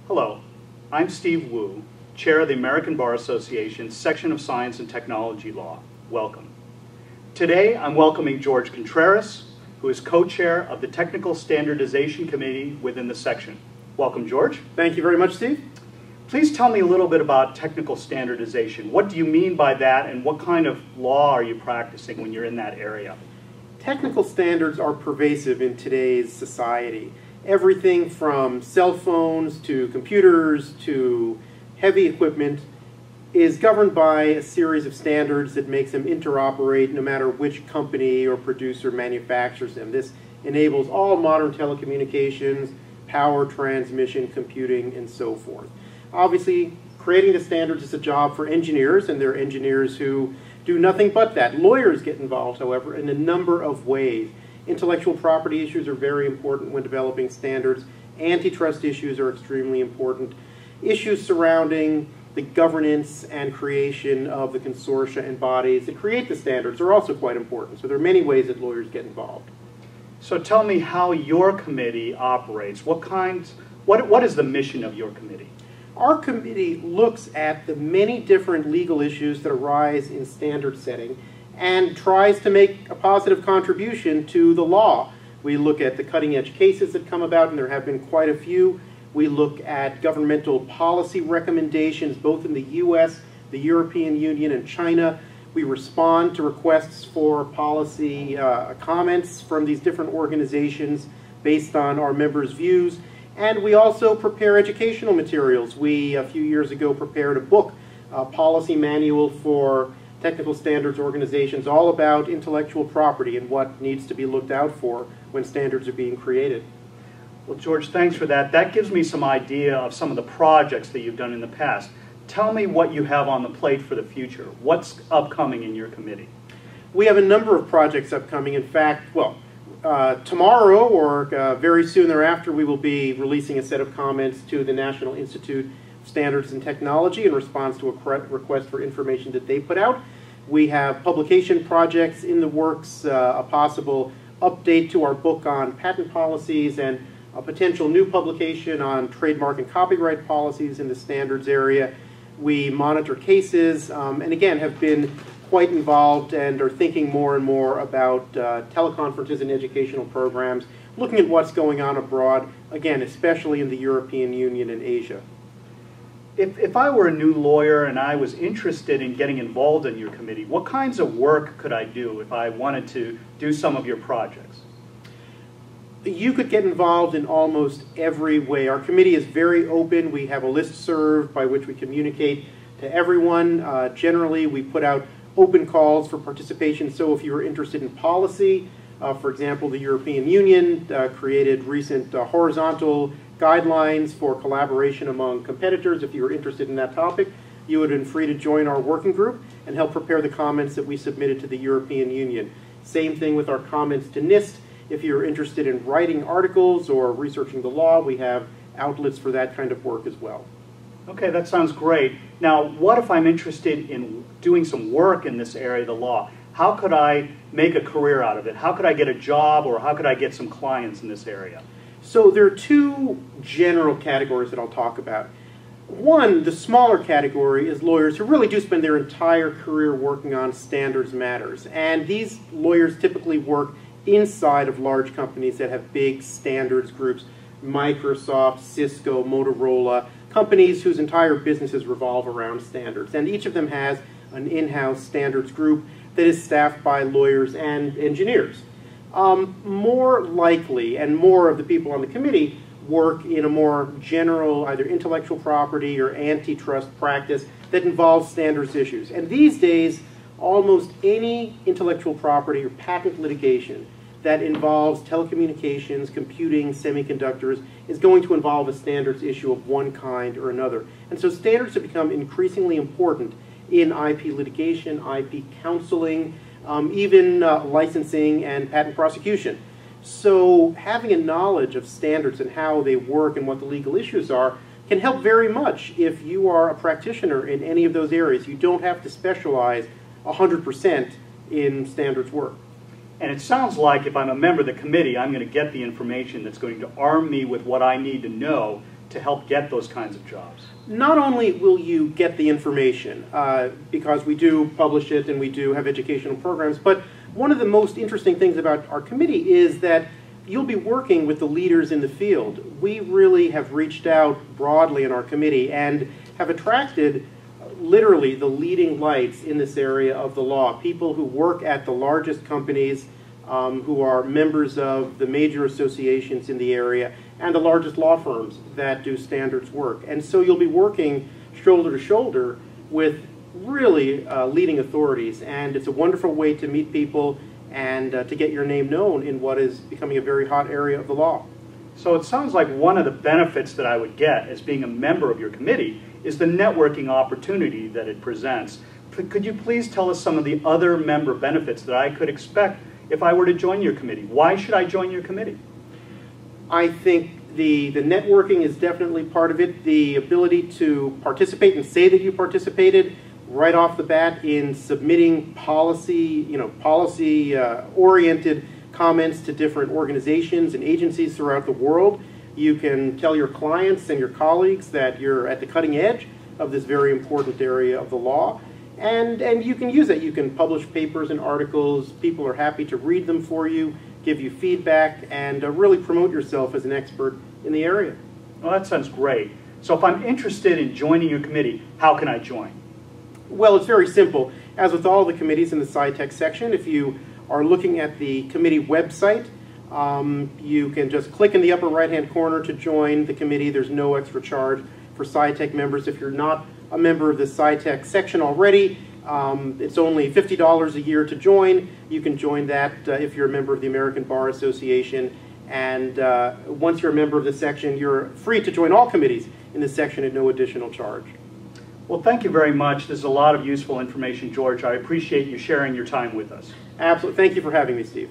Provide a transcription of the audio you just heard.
Hello, I'm Steve Wu, Chair of the American Bar Association, Section of Science and Technology Law. Welcome. Today, I'm welcoming Jorge Conteras, who is co-chair of the Technical Standardization Committee within the section. Welcome, Jorge. Thank you very much, Steve. Please tell me a little bit about technical standardization. What do you mean by that, and what kind of law are you practicing when you're in that area? Technical standards are pervasive in today's society. Everything from cell phones to computers to heavy equipment is governed by a series of standards that makes them interoperate no matter which company or producer manufactures them. This enables all modern telecommunications, power transmission, computing, and so forth. Obviously, creating the standards is a job for engineers, and there are engineers who do nothing but that. Lawyers get involved, however, in a number of ways. Intellectual property issues are very important when developing standards. Antitrust issues are extremely important. Issues surrounding the governance and creation of the consortia and bodies that create the standards are also quite important. So there are many ways that lawyers get involved. So tell me how your committee operates. What is the mission of your committee? Our committee looks at the many different legal issues that arise in standard setting and tries to make a positive contribution to the law. We look at the cutting-edge cases that come about, and there have been quite a few. We look at governmental policy recommendations, both in the U.S., the European Union, and China. We respond to requests for policy comments from these different organizations based on our members' views. And we also prepare educational materials. We, a few years ago, prepared a book, a policy manual for technical standards organizations, all about intellectual property and what needs to be looked out for when standards are being created. Well, Jorge, thanks for that. That gives me some idea of some of the projects that you've done in the past. Tell me what you have on the plate for the future. What's upcoming in your committee? We have a number of projects upcoming. In fact, tomorrow or very soon thereafter, we will be releasing a set of comments to the National Institute of Standards and Technology in response to a request for information that they put out. We have publication projects in the works, a possible update to our book on patent policies, and a potential new publication on trademark and copyright policies in the standards area. We monitor cases, and again have been quite involved and are thinking more and more about teleconferences and educational programs, looking at what's going on abroad, again, especially in the European Union and Asia. If I were a new lawyer and I was interested in getting involved in your committee, what kinds of work could I do if I wanted to do some of your projects? You could get involved in almost every way. Our committee is very open. We have a listserv by which we communicate to everyone. Generally, we put out open calls for participation. So if you're interested in policy, for example, the European Union created recent horizontal guidelines for collaboration among competitors. If you're interested in that topic, you would have been free to join our working group and help prepare the comments that we submitted to the European Union. Same thing with our comments to NIST. If you're interested in writing articles or researching the law, we have outlets for that kind of work as well. Okay, that sounds great. Now, what if I'm interested in doing some work in this area of the law? How could I make a career out of it? How could I get a job, or how could I get some clients in this area? So there are two general categories that I'll talk about. One, the smaller category, is lawyers who really do spend their entire career working on standards matters. And these lawyers typically work inside of large companies that have big standards groups, Microsoft, Cisco, Motorola, companies whose entire businesses revolve around standards. And each of them has an in-house standards group that is staffed by lawyers and engineers. More likely, and more of the people on the committee work in a more general, either intellectual property or antitrust practice that involves standards issues. And these days, almost any intellectual property or patent litigation that involves telecommunications, computing, semiconductors, is going to involve a standards issue of one kind or another. And so standards have become increasingly important in IP litigation, IP counseling, even licensing and patent prosecution. So having a knowledge of standards and how they work and what the legal issues are can help very much if you are a practitioner in any of those areas. You don't have to specialize 100% in standards work. And it sounds like if I'm a member of the committee, I'm going to get the information that's going to arm me with what I need to know to help get those kinds of jobs? Not only will you get the information, because we do publish it and we do have educational programs, but one of the most interesting things about our committee is that you'll be working with the leaders in the field. We really have reached out broadly in our committee and have attracted literally the leading lights in this area of the law, people who work at the largest companies, who are members of the major associations in the area, and the largest law firms that do standards work. And so you'll be working shoulder to shoulder with really leading authorities, and it's a wonderful way to meet people and to get your name known in what is becoming a very hot area of the law. So it sounds like one of the benefits that I would get as being a member of your committee is the networking opportunity that it presents. Could you please tell us some of the other member benefits that I could expect if I were to join your committee? Why should I join your committee? I think the networking is definitely part of it. The ability to participate and say that you participated right off the bat in submitting policy-oriented comments to different organizations and agencies throughout the world. You can tell your clients and your colleagues that you're at the cutting edge of this very important area of the law. And you can use it. You can publish papers and articles. People are happy to read them for you, give you feedback, and really promote yourself as an expert in the area. Well, that sounds great. So if I'm interested in joining your committee, how can I join? Well, it's very simple. As with all the committees in the SciTech section, if you are looking at the committee website, you can just click in the upper right-hand corner to join the committee. There's no extra charge for SciTech members. If you're not a member of the SciTech section already, it's only $50 a year to join. You can join that if you're a member of the American Bar Association. And once you're a member of the section, you're free to join all committees in this section at no additional charge. Well, thank you very much. There's a lot of useful information, George. I appreciate you sharing your time with us. Absolutely. Thank you for having me, Steve.